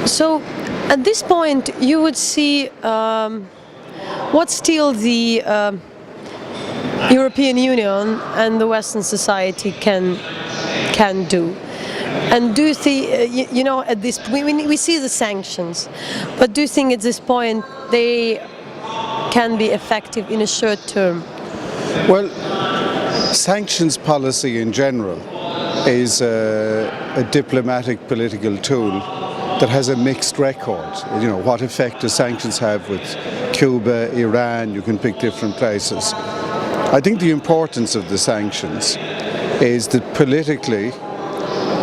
So at this point you would see what still the European Union and the Western society can do. And do you think, at this we see the sanctions, but do you think at this point they can be effective in a short term? Well, sanctions policy in general is a diplomatic political tool that has a mixed record. What effect do sanctions have with Cuba, Iran? You can pick different places. I think the importance of the sanctions is that politically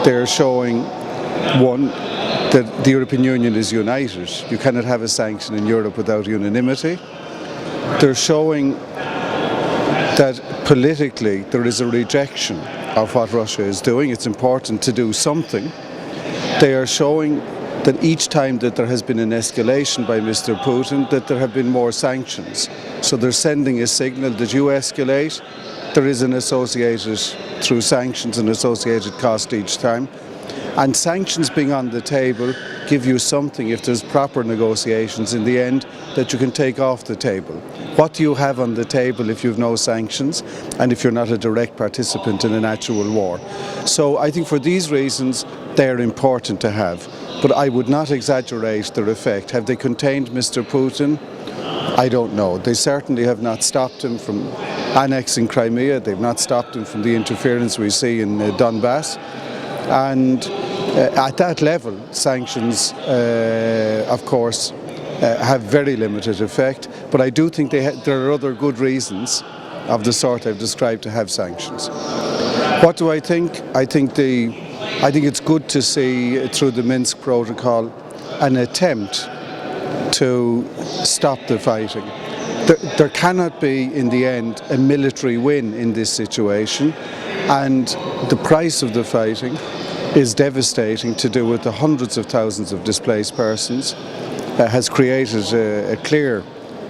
they're showing, one, that the European Union is united. You cannot have a sanction in Europe without unanimity. They're showing that politically there is a rejection of what Russia is doing. It's important to do something. They are showing that each time that there has been an escalation by Mr. Putin, that there have been more sanctions. So they're sending a signal that you escalate, there is an associated, through sanctions, an associated cost each time. And sanctions being on the table give you something, if there's proper negotiations in the end, that you can take off the table. What do you have on the table if you've no sanctions and if you're not a direct participant in an actual war? So I think for these reasons they're important to have. But I would not exaggerate their effect. Have they contained Mr. Putin? I don't know. They certainly have not stopped him from annexing Crimea. They've not stopped him from the interference we see in Donbass. And at that level, sanctions, of course, have very limited effect. But I do think there are other good reasons of the sort I've described to have sanctions. What do I think? I think it's good to see through the Minsk protocol an attempt to stop the fighting. There cannot be, in the end, a military win in this situation, and the price of the fighting is devastating to do with the hundreds of thousands of displaced persons, has created a clear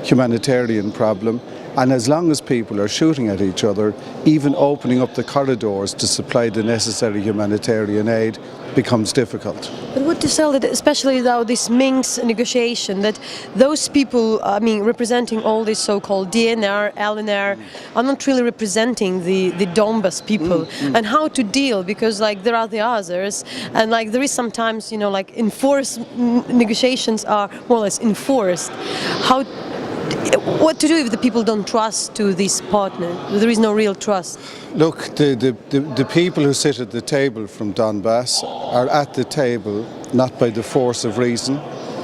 humanitarian problem. And as long as people are shooting at each other, even opening up the corridors to supply the necessary humanitarian aid becomes difficult. But what to say that, especially now this Minsk negotiation, that those people, representing all these so-called DNR, LNR, are not really representing the Donbas people, and how to deal, because there are the others, and there is sometimes, enforced negotiations are more or less enforced. What to do if the people don't trust to this partner? There is no real trust. Look, the people who sit at the table from Donbass are at the table not by the force of reason,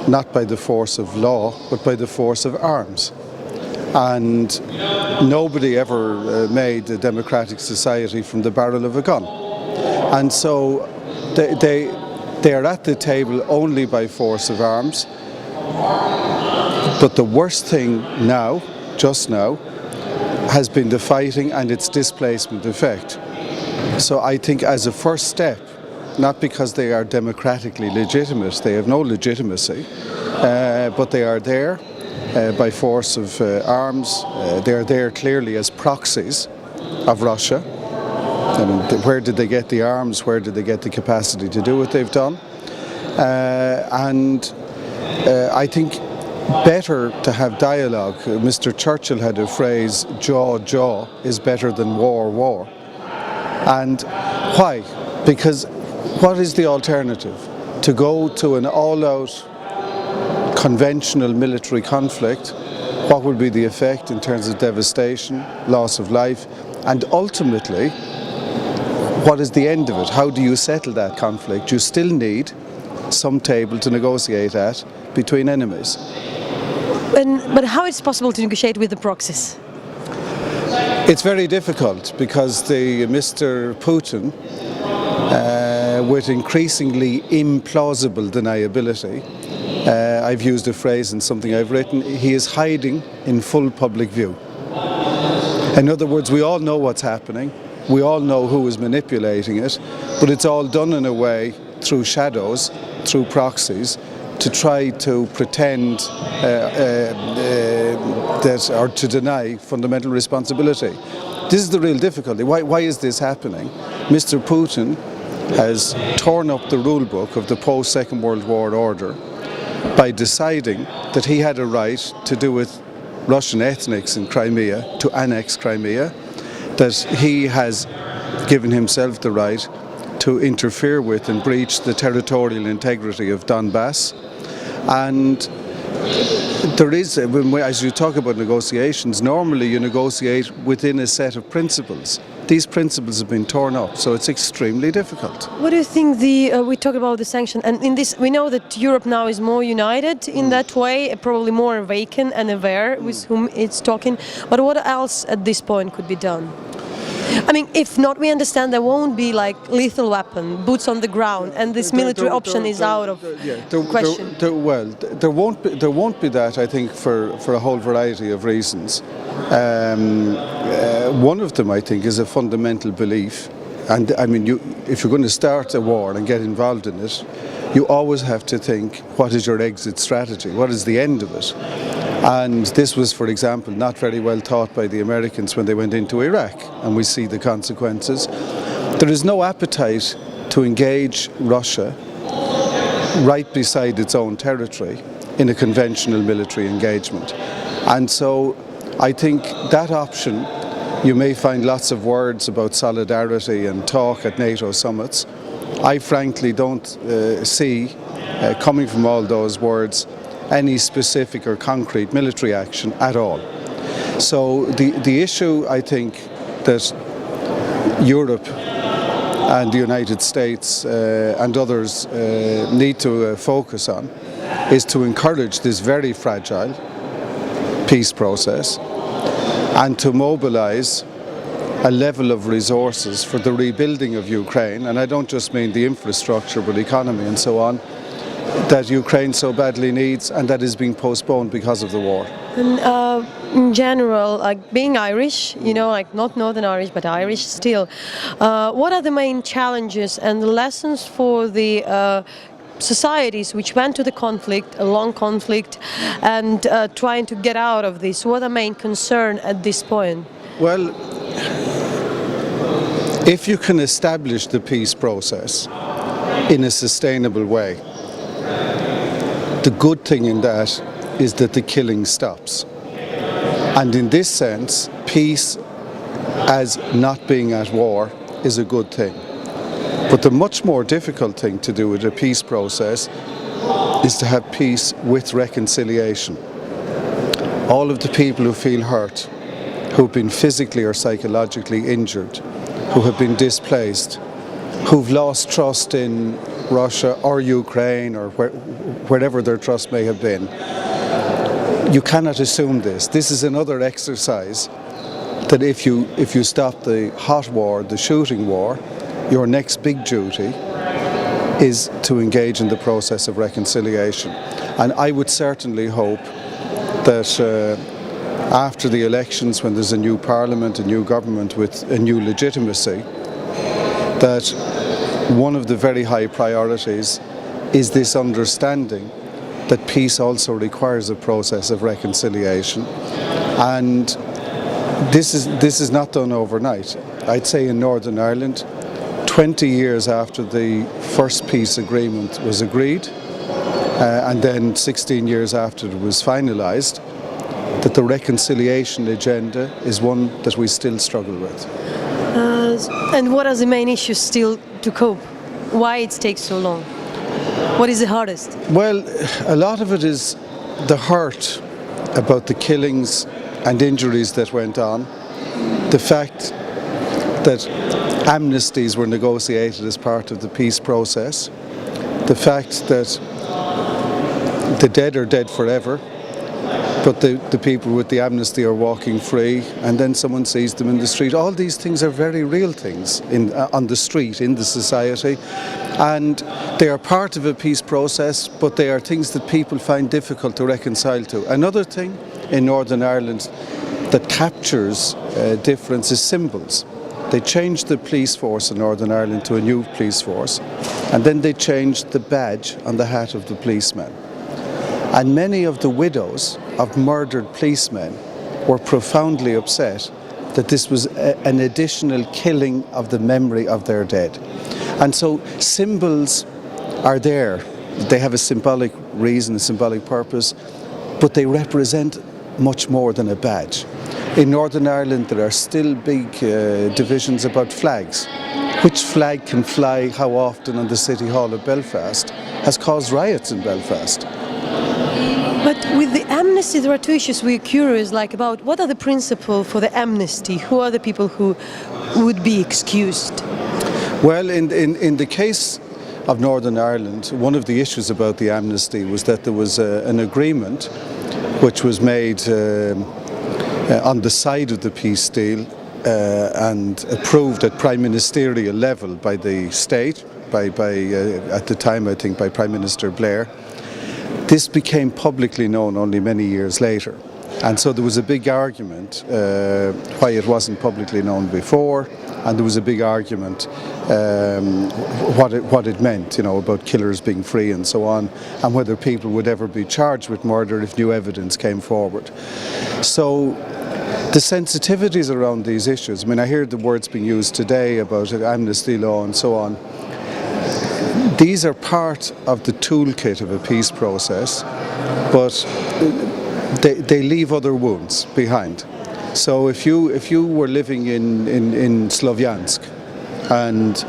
not by the force of law, but by the force of arms. And nobody ever made a democratic society from the barrel of a gun. And so they are at the table only by force of arms. But the worst thing now, just now, has been the fighting and its displacement effect. So I think as a first step, not because they are democratically legitimate, they have no legitimacy, but they are there by force of arms. They are there clearly as proxies of Russia. Where did they get the arms? Where did they get the capacity to do what they've done? I think better to have dialogue. Mr. Churchill had a phrase, jaw is better than war. And why? Because what is the alternative? To go to an all-out conventional military conflict, what would be the effect in terms of devastation, loss of life, and ultimately, what is the end of it? How do you settle that conflict? You still need some table to negotiate at between enemies. But how is it possible to negotiate with the proxies? It's very difficult because Mr. Putin, with increasingly implausible deniability, I've used a phrase in something I've written, he is hiding in full public view. In other words, we all know what's happening, we all know who is manipulating it, but it's all done in a way through shadows, through proxies, to try to pretend or to deny fundamental responsibility. This is the real difficulty. Why is this happening? Mr. Putin has torn up the rule book of the post-Second World War order by deciding that he had a right to do with Russian ethnics in Crimea, to annex Crimea, that he has given himself the right to interfere with and breach the territorial integrity of Donbass. And there is, as you talk about negotiations, normally you negotiate within a set of principles. These principles have been torn up, so it's extremely difficult. What do you think we talk about the sanction, and in this we know that Europe now is more united in that way, probably more vacant and aware with whom it's talking, but what else at this point could be done? I mean, if not, we understand there won't be like lethal weapon, boots on the ground, and this military option is out of question. There won't be that, I think, for a whole variety of reasons. One of them, I think, is a fundamental belief. And I mean, if you're going to start a war and get involved in it, you always have to think, what is your exit strategy? What is the end of it? And this was, for example, not very well thought by the Americans when they went into Iraq, and we see the consequences. There is no appetite to engage Russia right beside its own territory in a conventional military engagement. And so I think that option, you may find lots of words about solidarity and talk at NATO summits. I frankly don't see, coming from all those words, any specific or concrete military action at all. So the issue, I think, that Europe and the United States and others need to focus on is to encourage this very fragile peace process and to mobilize a level of resources for the rebuilding of Ukraine, and I don't just mean the infrastructure but economy and so on, that Ukraine so badly needs and that is being postponed because of the war. And in general, like being Irish, you know, like not Northern Irish but Irish still, what are the main challenges and the lessons for the societies which went to the conflict, a long conflict, and trying to get out of this? What are the main concern at this point? Well, if you can establish the peace process in a sustainable way, the good thing in that is that the killing stops. And in this sense, peace as not being at war is a good thing. But the much more difficult thing to do with a peace process is to have peace with reconciliation. All of the people who feel hurt, who've been physically or psychologically injured, who have been displaced, who've lost trust in Russia or Ukraine or wherever their trust may have been. You cannot assume this. This is another exercise that if you stop the hot war, the shooting war, your next big duty is to engage in the process of reconciliation. And I would certainly hope that after the elections, when there's a new parliament, a new government with a new legitimacy, that one of the very high priorities is this understanding that peace also requires a process of reconciliation. And this is not done overnight. I'd say in Northern Ireland, 20 years after the first peace agreement was agreed, and then 16 years after it was finalised, that the reconciliation agenda is one that we still struggle with. And what are the main issues still to cope? Why it takes so long? What is the hardest? Well, a lot of it is the hurt about the killings and injuries that went on, the fact that amnesties were negotiated as part of the peace process, the fact that the dead are dead forever, but the people with the amnesty are walking free, and then someone sees them in the street. All these things are very real things on the street, in the society, and they are part of a peace process, but they are things that people find difficult to reconcile to. Another thing in Northern Ireland that captures difference is symbols. They changed the police force in Northern Ireland to a new police force, and then they changed the badge on the hat of the policeman. And many of the widows of murdered policemen were profoundly upset that this was an additional killing of the memory of their dead. And so symbols are there. They have a symbolic reason, a symbolic purpose, but they represent much more than a badge. In Northern Ireland there are still big divisions about flags. Which flag can fly how often on the City Hall of Belfast has caused riots in Belfast. But with the amnesty, there are two issues we're curious about what are the principles for the amnesty? Who are the people who would be excused? Well, in the case of Northern Ireland, one of the issues about the amnesty was that there was an agreement which was made on the side of the peace deal and approved at prime ministerial level by the state, at the time I think by Prime Minister Blair. This became publicly known only many years later, and so there was a big argument why it wasn't publicly known before, and there was a big argument what it meant, about killers being free and so on, and whether people would ever be charged with murder if new evidence came forward. So the sensitivities around these issues, I hear the words being used today about amnesty law and so on. These are part of the toolkit of a peace process, but they leave other wounds behind. So if you were living in Slovyansk and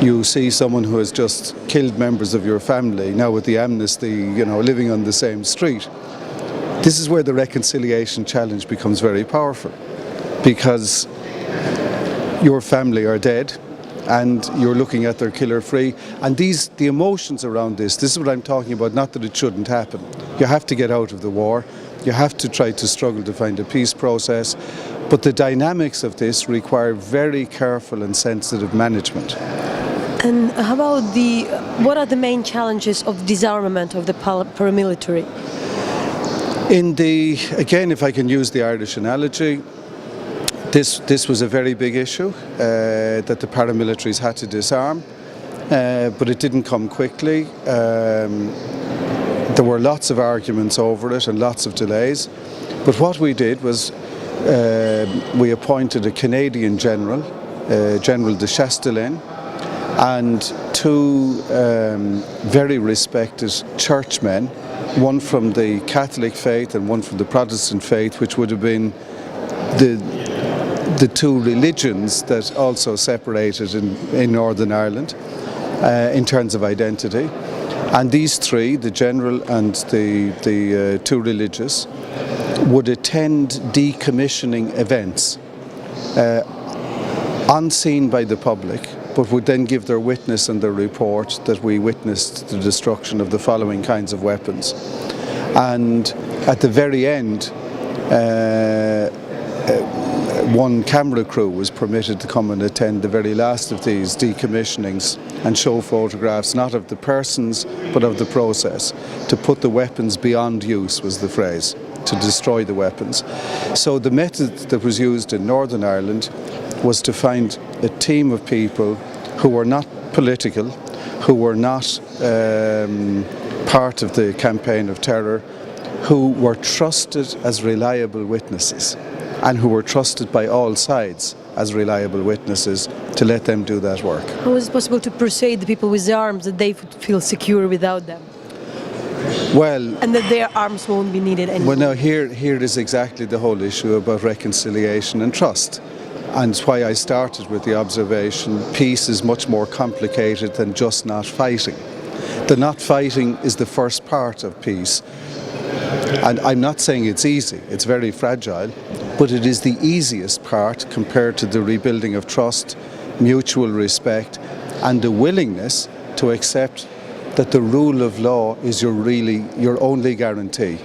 you see someone who has just killed members of your family, now with the amnesty, living on the same street, this is where the reconciliation challenge becomes very powerful, because your family are dead and you're looking at their killer free, and the emotions around this is what I'm talking about. Not that it shouldn't happen. You have to get out of the war, you have to try to struggle to find a peace process, but the dynamics of this require very careful and sensitive management. And how about what are the main challenges of disarmament of the paramilitary? Again, if I can use the Irish analogy, this was a very big issue that the paramilitaries had to disarm, but it didn't come quickly. There were lots of arguments over it and lots of delays, but what we did was we appointed a Canadian general, General de Chastelain, and two very respected churchmen, one from the Catholic faith and one from the Protestant faith, which would have been the two religions that also separated in Northern Ireland in terms of identity. And these three, the general and the two religious, would attend decommissioning events unseen by the public, but would then give their witness and their report that we witnessed the destruction of the following kinds of weapons. And at the very end, one camera crew was permitted to come and attend the very last of these decommissionings and show photographs not of the persons but of the process. To put the weapons beyond use was the phrase, to destroy the weapons. So the method that was used in Northern Ireland was to find a team of people who were not political, who were not part of the campaign of terror, who were trusted as reliable witnesses, and who were trusted by all sides as reliable witnesses, to let them do that work. How is it possible to persuade the people with arms that they would feel secure without them? Well, and that their arms won't be needed anymore? Well, now here is exactly the whole issue about reconciliation and trust. And it's why I started with the observation, peace is much more complicated than just not fighting. The not fighting is the first part of peace. And I'm not saying it's easy, it's very fragile, but it is the easiest part compared to the rebuilding of trust, mutual respect, and the willingness to accept that the rule of law is your only guarantee.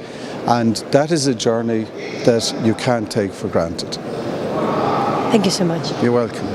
And that is a journey that you can't take for granted. Thank you so much. You're welcome.